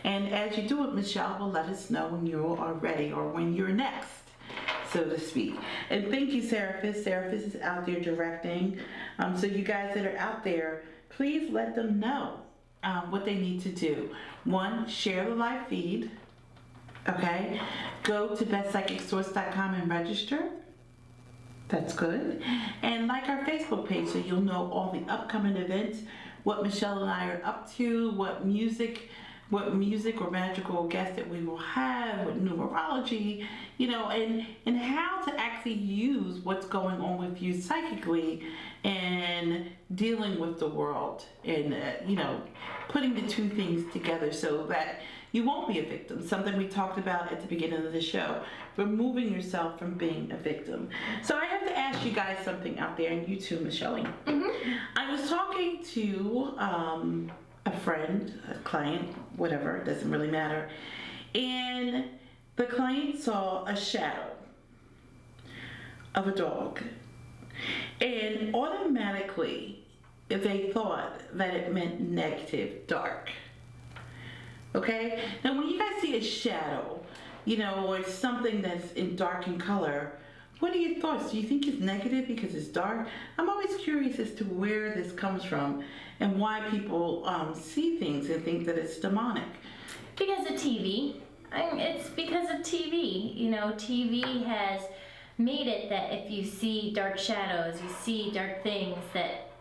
And as you do it, Michelle will let us know when you are ready or when you're next, so to speak. And thank you, Seraphis. Seraphis is out there directing. So you guys that are out there, please let them know what they need to do. One, share the live feed. Okay, go to BestPsychicSource.com and register. That's good. And like our Facebook page so you'll know all the upcoming events, what Michelle and I are up to, what music or magical guests that we will have, what numerology, and how to actually use what's going on with you psychically and dealing with the world and, putting the two things together so that you won't be a victim. Something we talked about at the beginning of the show, removing yourself from being a victim. So I have to ask you guys something out there, and you too, Michelle. I was talking to a friend, a client, whatever, it doesn't really matter. And the client saw a shadow of a dog. And automatically, they thought that it meant negative, dark. Okay? Now, when you guys see a shadow, or something that's in dark in color, what are your thoughts? Do you think it's negative because it's dark? I'm always curious as to where this comes from and why people see things and think that it's demonic. Because of TV. It's because of TV. TV has made it that if you see dark shadows, you see dark things, that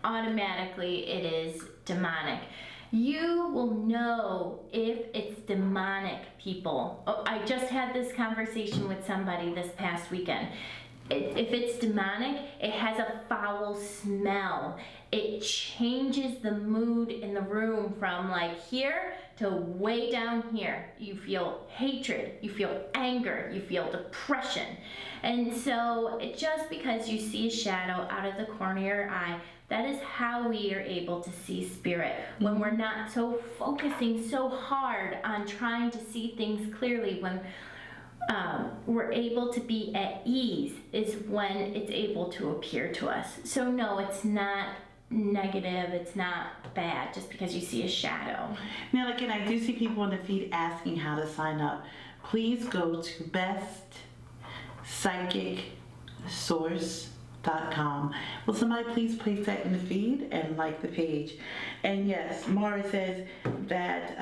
automatically it is demonic. You will know if it's demonic, people. I just had this conversation with somebody this past weekend. If it's demonic, it has a foul smell. It changes the mood in the room from like here to way down here. You feel hatred, you feel anger, you feel depression. And so just because you see a shadow out of the corner of your eye, that is how we are able to see spirit. When we're not so focusing so hard on trying to see things clearly, when we're able to be at ease is when it's able to appear to us. So no, it's not negative, it's not bad just because you see a shadow. Now again, I do see people on the feed asking how to sign up. Please go to BestPsychicSource.com. Will somebody please place that in the feed and like the page? And yes, Mara says that,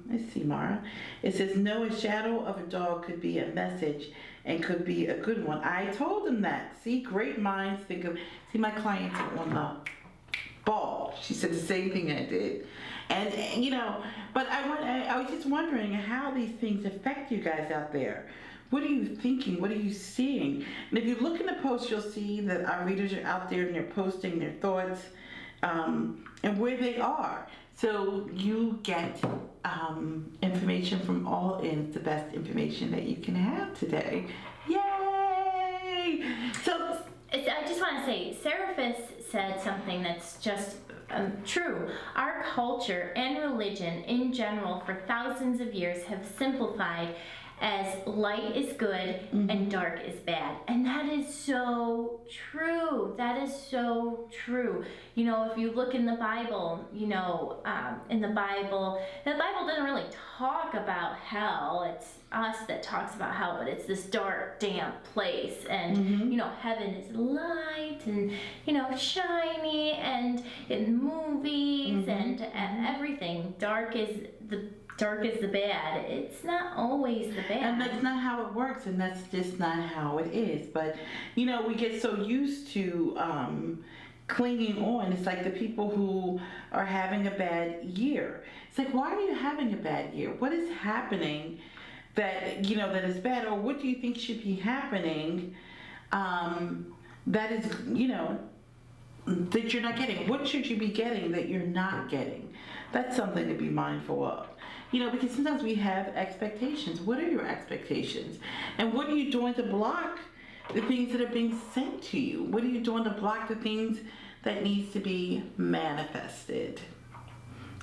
let's see, Mara. It says, no, a shadow of a dog could be a message and could be a good one. I told them that. See, great minds think of, see, my clients on the ball. She said the same thing I did. And but I was just wondering how these things affect you guys out there. What are you thinking? What are you seeing? And if you look in the post, you'll see that our readers are out there and they're posting their thoughts and where they are. So you get information from all ends, the best information that you can have today. Yay! So I just want to say, Seraphis said something that's just true. Our culture and religion in general for thousands of years have simplified as light is good and dark is bad. And that is so true. That is so true. If you look in the Bible, in the Bible doesn't really talk about hell. It's us that talks about hell, but it's this dark, damp place. And, heaven is light and, shiny, and in movies and everything. Dark is the bad. It's not always the bad. And that's not how it works, and that's just not how it is. But, we get so used to clinging on. It's like the people who are having a bad year. It's like, why are you having a bad year? What is happening that, that is bad? Or what do you think should be happening that is, that you're not getting? What should you be getting that you're not getting? That's something to be mindful of. Because sometimes we have expectations. What are your expectations? And what are you doing to block the things that are being sent to you? What are you doing to block the things that needs to be manifested?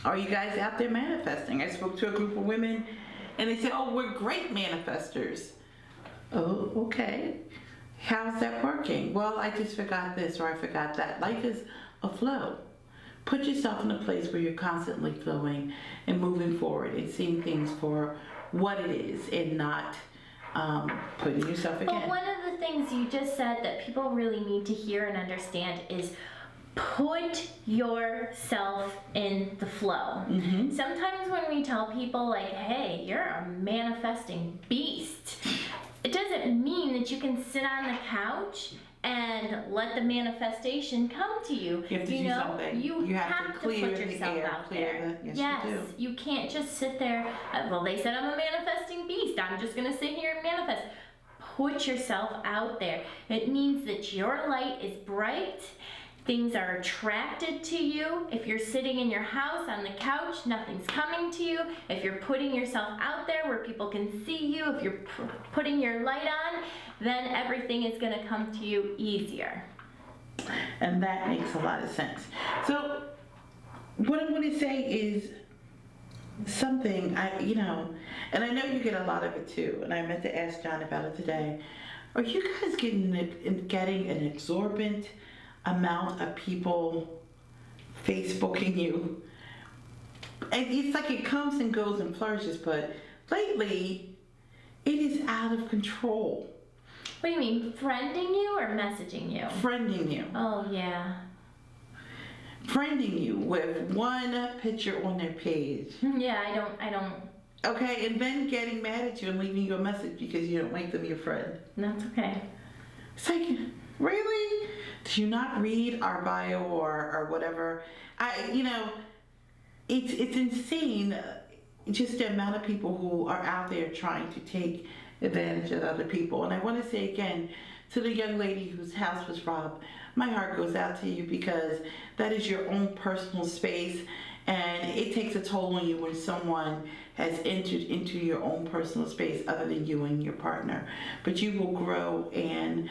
Are you guys out there manifesting? I spoke to a group of women and they said, oh, we're great manifestors. Oh, okay. How's that working? Well, I just forgot this or I forgot that. Life is a flow. put yourself in a place where you're constantly flowing and moving forward and seeing things for what it is and not putting yourself again. But one of the things you just said that people really need to hear and understand is put yourself in the flow. Sometimes when we tell people like, hey, you're a manifesting beast, it doesn't mean that you can sit on the couch and let the manifestation come to you. You have to do something. You have to clear put the yourself air, out clear there. the- yes, you do. You can't just sit there. Well, they said I'm a manifesting beast. I'm just gonna sit here and manifest. Put yourself out there. It means that your light is bright. Things are attracted to you. If you're sitting in your house on the couch, nothing's coming to you. If you're putting yourself out there where people can see you, if you're putting your light on, then everything is going to come to you easier. And that makes a lot of sense. So what I'm going to say is something, and I know you get a lot of it too, and I meant to ask John about it today. Are you guys getting an exorbitant amount of people Facebooking you? And it's like it comes and goes and flourishes, but lately it is out of control. What do you mean, friending you or messaging you? Friending you. Oh, yeah. Friending you with one picture on their page. Yeah, I don't. Okay, and then getting mad at you and leaving you a message because you don't make them your friend. That's okay. It's like, really? Do you not read our bio or whatever? It's insane, just the amount of people who are out there trying to take advantage of other people. And I want to say again, to the young lady whose house was robbed, my heart goes out to you because that is your own personal space, and it takes a toll on you when someone has entered into your own personal space other than you and your partner. But you will grow and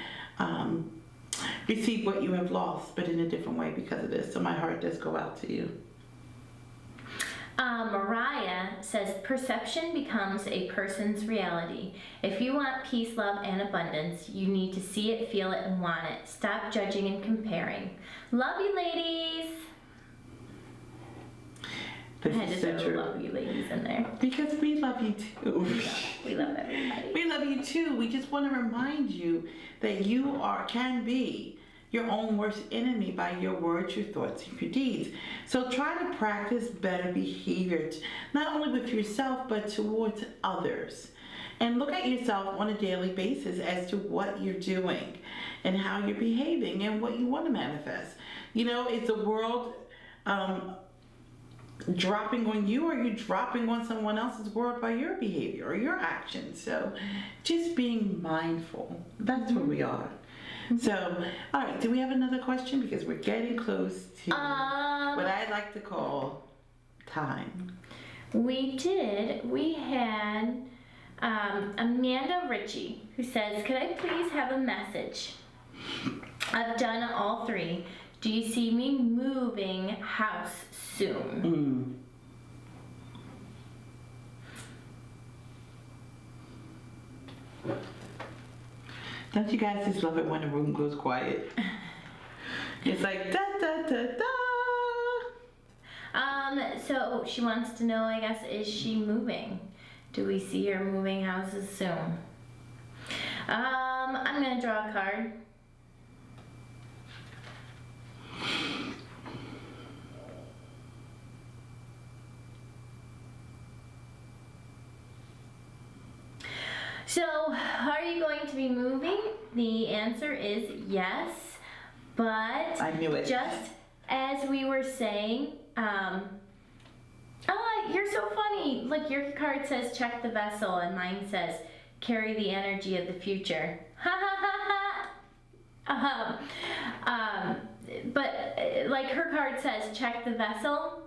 receive what you have lost, but in a different way because of this. So my heart does go out to you. Mariah says, perception becomes a person's reality. If you want peace, love, and abundance, you need to see it, feel it, and want it. Stop judging and comparing. Love you, ladies. This I had is to so throw true. love you, ladies, in there. Because we love you too. We love everybody. We love you too. We just want to remind you that you can be your own worst enemy by your words, your thoughts, and your deeds. So try to practice better behavior, not only with yourself, but towards others. And look at yourself on a daily basis as to what you're doing and how you're behaving and what you want to manifest. Is the world dropping on you, or are you dropping on someone else's world by your behavior or your actions? So just being mindful. That's where we are. So, all right, do we have another question? Because we're getting close to what I like to call time. We did. We had Amanda Ritchie, who says, could I please have a message? I've done all 3. Do you see me moving house soon? Don't you guys just love it when the room goes quiet? It's like da da da da. So she wants to know, I guess, is she moving? Do we see her moving houses soon? I'm gonna draw a card. So, are you going to be moving? The answer is yes, but I knew it. just as we were saying, you're so funny. Like, your card says check the vessel, and mine says carry the energy of the future. Ha ha ha ha. But like her card says check the vessel.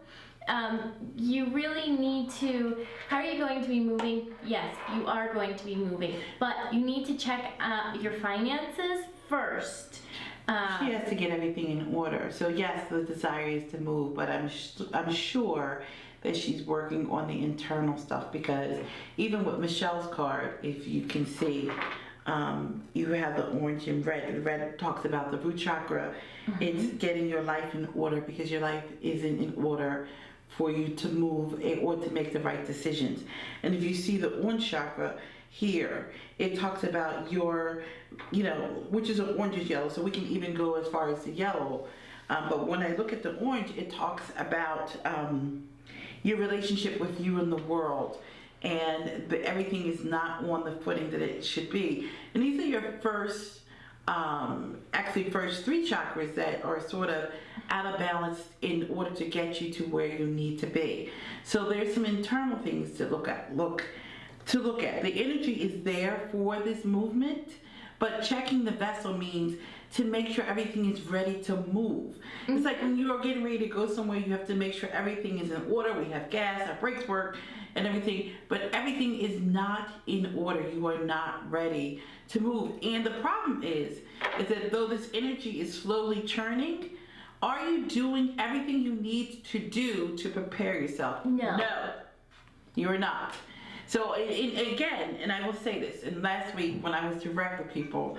You really need to, how are you going to be moving? Yes, you are going to be moving, but you need to check your finances first. She has to get everything in order. So yes, the desire is to move, but I'm sure that she's working on the internal stuff, because even with Michelle's card, if you can see, You have the orange and red. The red talks about the root chakra. It's getting your life in order because your life isn't in order for you to move or to make the right decisions. And if you see the orange chakra here, it talks about your, which is orange is yellow, so we can even go as far as the yellow. But when I look at the orange, it talks about your relationship with you and the world. And everything is not on the footing that it should be. And these are your first three chakras that are sort of out of balance in order to get you to where you need to be. So there's some internal things to look at. The energy is there for this movement, but checking the vessel means to make sure everything is ready to move. It's like when you are getting ready to go somewhere, you have to make sure everything is in order. We have gas, our brakes work, and everything, but everything is not in order. You are not ready to move. And the problem is that though this energy is slowly churning, are you doing everything you need to do to prepare yourself? No. No, you are not. So again, and I will say this, and last week when I was direct with people,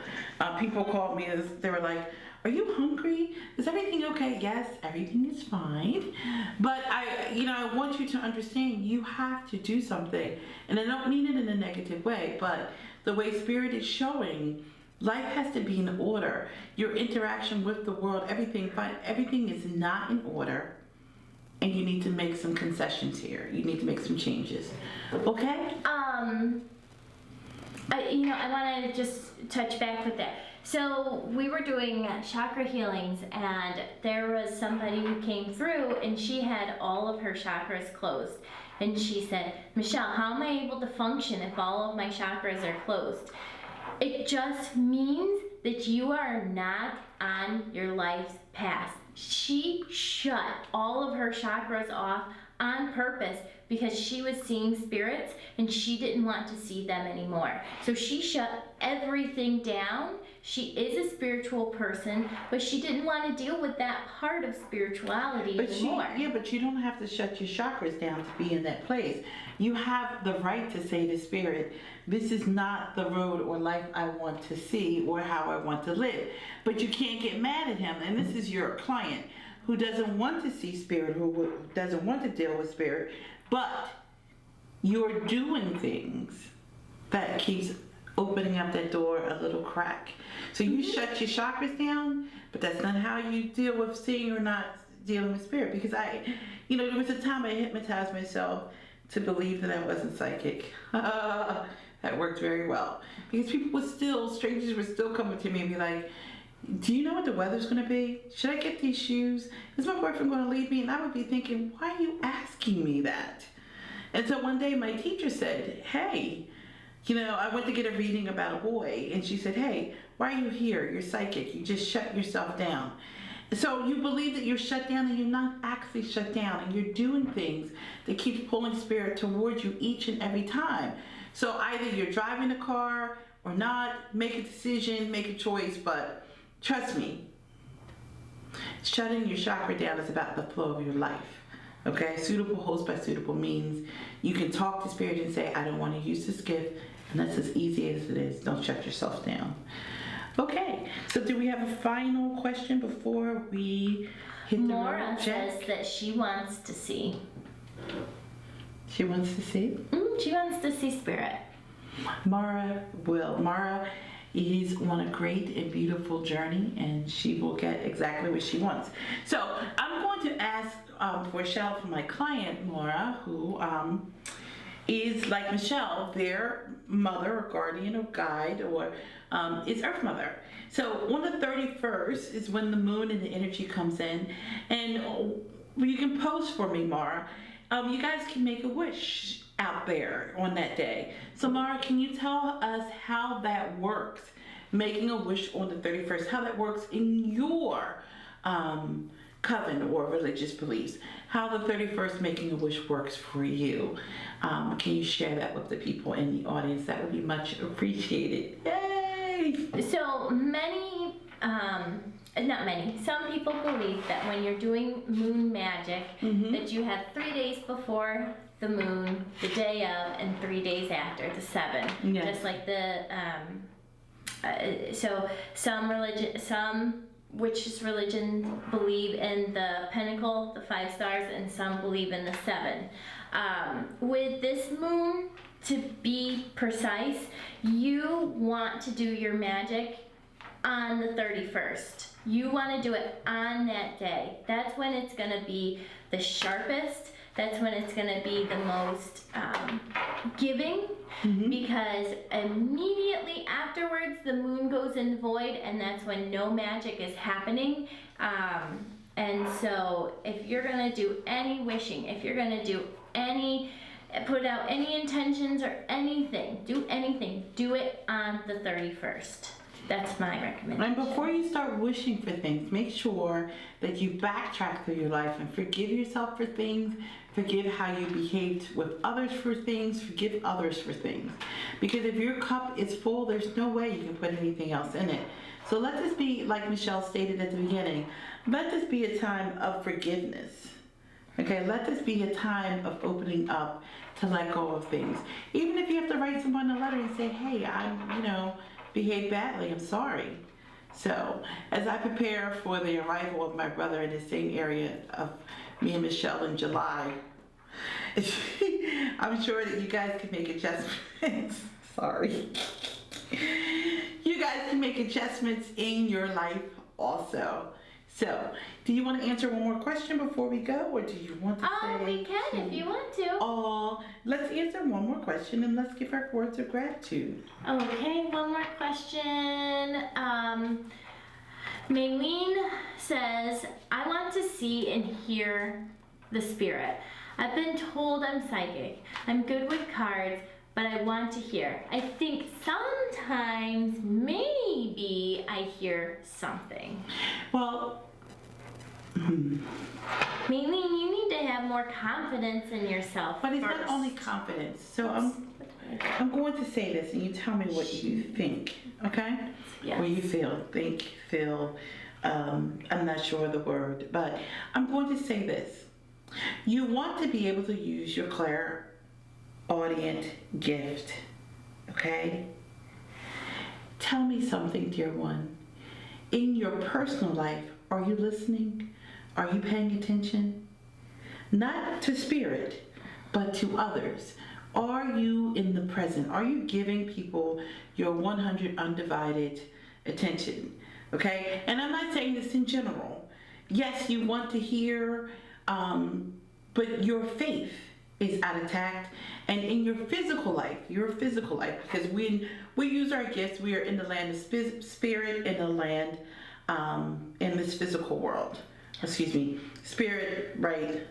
people called me and they were like, are you hungry? Is everything okay? Yes, everything is fine. But I want you to understand you have to do something. And I don't mean it in a negative way, but the way Spirit is showing, life has to be in order. Your interaction with the world, everything is not in order. And you need to make some concessions here. You need to make some changes. Okay? I want to just touch back with that. So we were doing chakra healings, and there was somebody who came through, and she had all of her chakras closed. And she said, Michelle, how am I able to function if all of my chakras are closed? It just means that you are not on your life's path. She shut all of her chakras off on purpose because she was seeing spirits and she didn't want to see them anymore. So she shut everything down. She is a spiritual person, but she didn't want to deal with that part of spirituality anymore. But you don't have to shut your chakras down to be in that place. You have the right to say to Spirit, this is not the road or life I want to see or how I want to live. But you can't get mad at him. And this is your client who doesn't want to see Spirit, who doesn't want to deal with Spirit, but you're doing things that keeps opening up that door a little crack. So you shut your chakras down, but that's not how you deal with seeing or not dealing with Spirit. Because there was a time I hypnotized myself to believe that I wasn't psychic. That worked very well. Because strangers were still coming to me and be like, do you know what the weather's going to be? Should I get these shoes? Is my boyfriend going to leave me? And I would be thinking, why are you asking me that? And so one day my teacher said, hey, I went to get a reading about a boy, and she said, hey, why are you here? You're psychic. You just shut yourself down. So you believe that you're shut down, and you're not actually shut down, and you're doing things that keep pulling Spirit towards you each and every time. So either you're driving a car or not, make a decision, make a choice, but trust me, shutting your chakra down is about the flow of your life. Okay? Suitable host by suitable means. You can talk to Spirit and say, I don't want to use this gift. And that's as easy as it is. Don't shut yourself down. Okay, so do we have a final question before we hit the Maura road check? says that she wants to see. She wants to see? She wants to see Spirit. Mara will. Mara is on a great and beautiful journey, and she will get exactly what she wants. So I'm going to ask for a shout out from my client, Maura, who is like Michelle, their mother or guardian or guide or is Earth Mother. So on the 31st is when the moon and the energy comes in, and you can post for me, Mara. You guys can make a wish out there on that day. So Mara, can you tell us how that works, making a wish on the 31st, how that works in your coven or religious beliefs, how the 31st making a wish works for you. Can you share that with the people in the audience? That would be much appreciated. Yay! So some people believe that when you're doing moon magic, that you have 3 days before the moon, the day of, and 3 days after, the 7. Yes. Just like the So some witches religion believe in the pentacle, the 5 stars, and some believe in the 7. With this moon, to be precise, you want to do your magic on the 31st. You want to do it on that day. That's when it's going to be the sharpest. That's when it's going to be the most giving, because immediately afterwards the moon goes in void, and that's when no magic is happening. And so if you're going to do any wishing, if you're going to do put out any intentions or anything, do it on the 31st. That's my recommendation. And before you start wishing for things, make sure that you backtrack through your life and forgive yourself for things, forgive how you behaved with others for things, forgive others for things. Because if your cup is full, there's no way you can put anything else in it. So let this be, like Michelle stated at the beginning, let this be a time of forgiveness. Okay, let this be a time of opening up to let go of things. Even if you have to write someone a letter and say, hey, I'm, behaved badly, I'm sorry. So, as I prepare for the arrival of my brother in the same area of me and Michelle in July, I'm sure that you guys can make adjustments. Sorry. You guys can make adjustments in your life also. So, do you want to answer one more question before we go, or do you want to say? We can if you want to. Let's answer one more question and let's give our words of gratitude. Okay, one more question. Maylene says, I want to see and hear the spirit. I've been told I'm psychic. I'm good with cards, but I want to hear. I think sometimes maybe I hear something. Well, Maylene, you need to have more confidence in yourself. But it's first. not only confidence. So I'm going to say this, and you tell me what you think, okay? Yes. What you feel, think, feel. I'm not sure of the word, but I'm going to say this. You want to be able to use your clairaudient gift, okay? Tell me something, dear one. In your personal life, are you listening? Are you paying attention? Not to spirit, but to others. Are you in the present? Are you giving people your 100 undivided attention? Okay? And I'm not saying this in general. Yes, you want to hear, but your faith is out of tact. And in your physical life, because when we use our gifts, we are in the land of spirit, in the land, in this physical world. Spirit, right,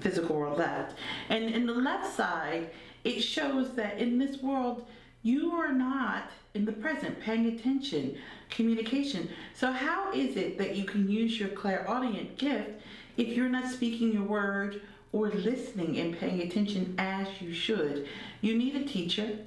physical world left. And in the left side, it shows that in this world, you are not in the present, paying attention, communication. So how is it that you can use your clairaudient gift if you're not speaking your word or listening and paying attention as you should? You need a teacher.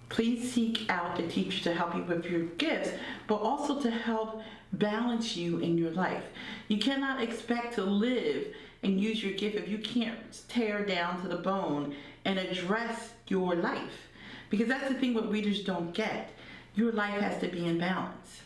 Please seek out a teacher to help you with your gifts, but also to help balance you in your life. You cannot expect to live and use your gift if you can't tear down to the bone and address your life. Because that's the thing what readers don't get. Your life has to be in balance.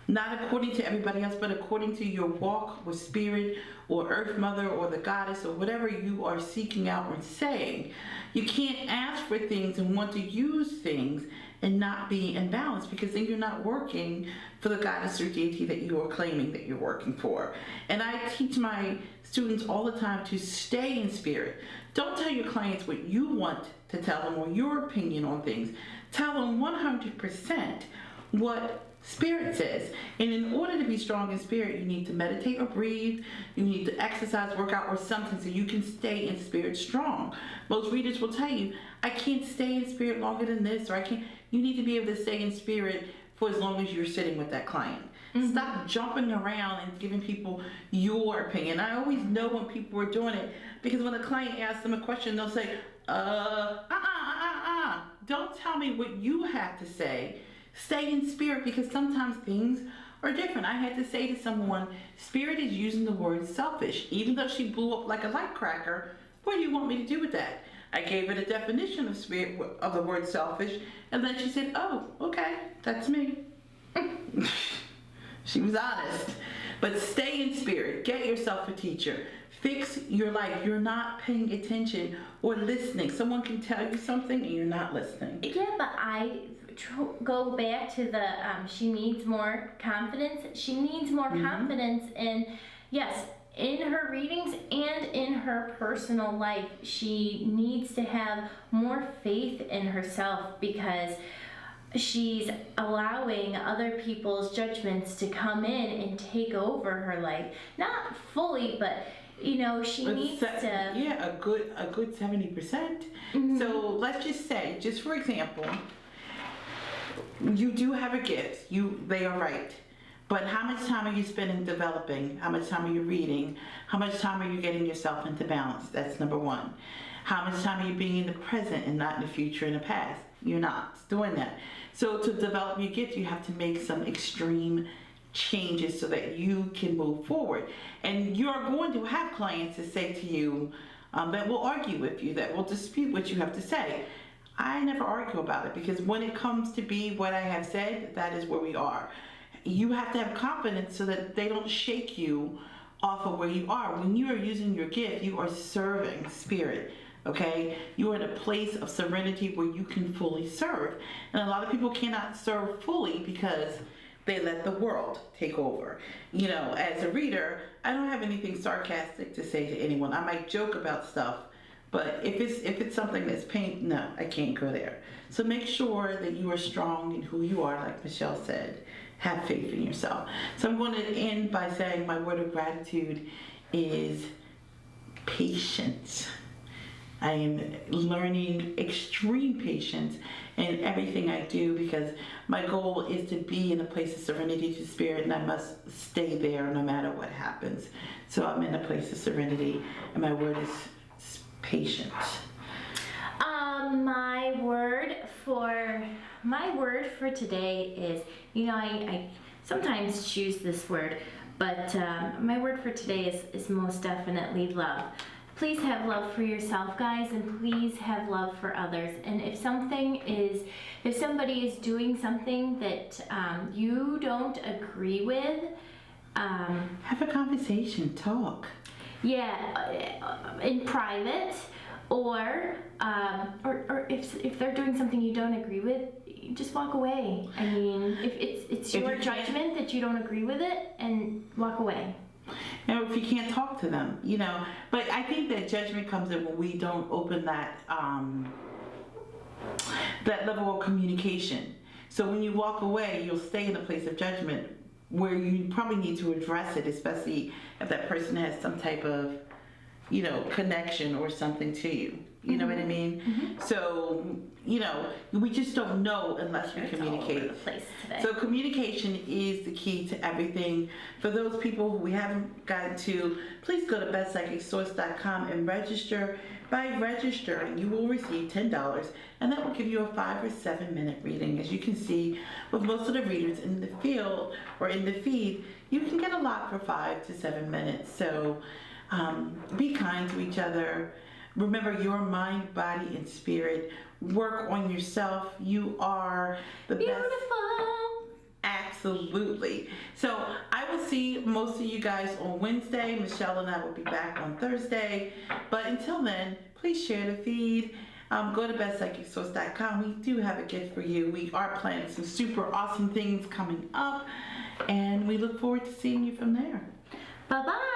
Not according to everybody else, but according to your walk with spirit or Earth Mother or the goddess or whatever you are seeking out or saying. You can't ask for things and want to use things and not be in balance, because then you're not working for the goddess or deity that you are claiming that you're working for. And I teach my students all the time to stay in spirit. Don't tell your clients what you want to tell them or your opinion on things. Tell them 100% what Spirit says. And in order to be strong in spirit, you need to meditate or breathe. You need to exercise, work out, or something so you can stay in spirit strong. Most readers will tell you, I can't stay in spirit longer than this, or I can't. You need to be able to stay in spirit for as long as you're sitting with that client. Mm-hmm. Stop jumping around and giving people your opinion. I always know when people are doing it, because when a client asks them a question, they'll say, Don't tell me what you have to say. Stay in spirit, because sometimes things are different. I had to say to someone, Spirit is using the word selfish. Even though she blew up like a light cracker, what do you want me to do with that? I gave her the definition of spirit, of the word selfish, and then she said, oh, okay, that's me. She was honest. But stay in spirit. Get yourself a teacher. Fix your life. You're not paying attention or listening. Someone can tell you something and you're not listening. Yeah, but I go back to the she needs more confidence. She needs more confidence in, yes, in her readings and in her personal life. She needs to have more faith in herself because she's allowing other people's judgments to come in and take over her life. Not fully, but she needs to. Yeah, a good 70%. So let's just say, just for example, you do have a gift. They are right. But how much time are you spending developing? How much time are you reading? How much time are you getting yourself into balance? That's number one. How much time are you being in the present and not in the future and the past? You're not doing that. So to develop your gift, you have to make some extreme changes so that you can move forward. And you're going to have clients that say to you, that will argue with you, that will dispute what you have to say. I never argue about it because when it comes to be what I have said, that is where we are. You have to have confidence so that they don't shake you off of where you are. When you are using your gift, you are serving spirit. Okay, you are in a place of serenity where you can fully serve. And a lot of people cannot serve fully because they let the world take over. As a reader, I don't have anything sarcastic to say to anyone. I might joke about stuff, but if it's something that's pain, no, I can't go there. So make sure that you are strong in who you are, like Michelle said. Have faith in yourself. So I'm going to end by saying my word of gratitude is patience. I am learning extreme patience in everything I do because my goal is to be in a place of serenity to spirit, and I must stay there no matter what happens. So I'm in a place of serenity, and my word is patience. My word for today is, I sometimes choose this word, but my word for today is most definitely love. Please have love for yourself, guys, and please have love for others. And if somebody is doing something that you don't agree with, have a conversation, talk. Yeah, in private, or if they're doing something you don't agree with, just walk away. I mean, if it's your judgment that you don't agree with it, and walk away. If you can't talk to them, but I think that judgment comes in when we don't open that level of communication. So when you walk away, you'll stay in a place of judgment where you probably need to address it, especially if that person has some type of, connection or something to you. You know what I mean? So, we just don't know unless we communicate. All over the place today. So communication is the key to everything. For those people who we haven't gotten to, please go to BestPsychicSource.com and register. By registering, you will receive $10, and that will give you a 5 or 7 minute reading. As you can see, with most of the readers in the field or in the feed, you can get a lot for 5 to 7 minutes. So be kind to each other. Remember your mind, body, and spirit. Work on yourself. You are the best. Beautiful. Absolutely. So I will see most of you guys on Wednesday. Michelle and I will be back on Thursday. But until then, please share the feed. Go to BestPsychicSource.com. We do have a gift for you. We are planning some super awesome things coming up, and we look forward to seeing you from there. Bye-bye.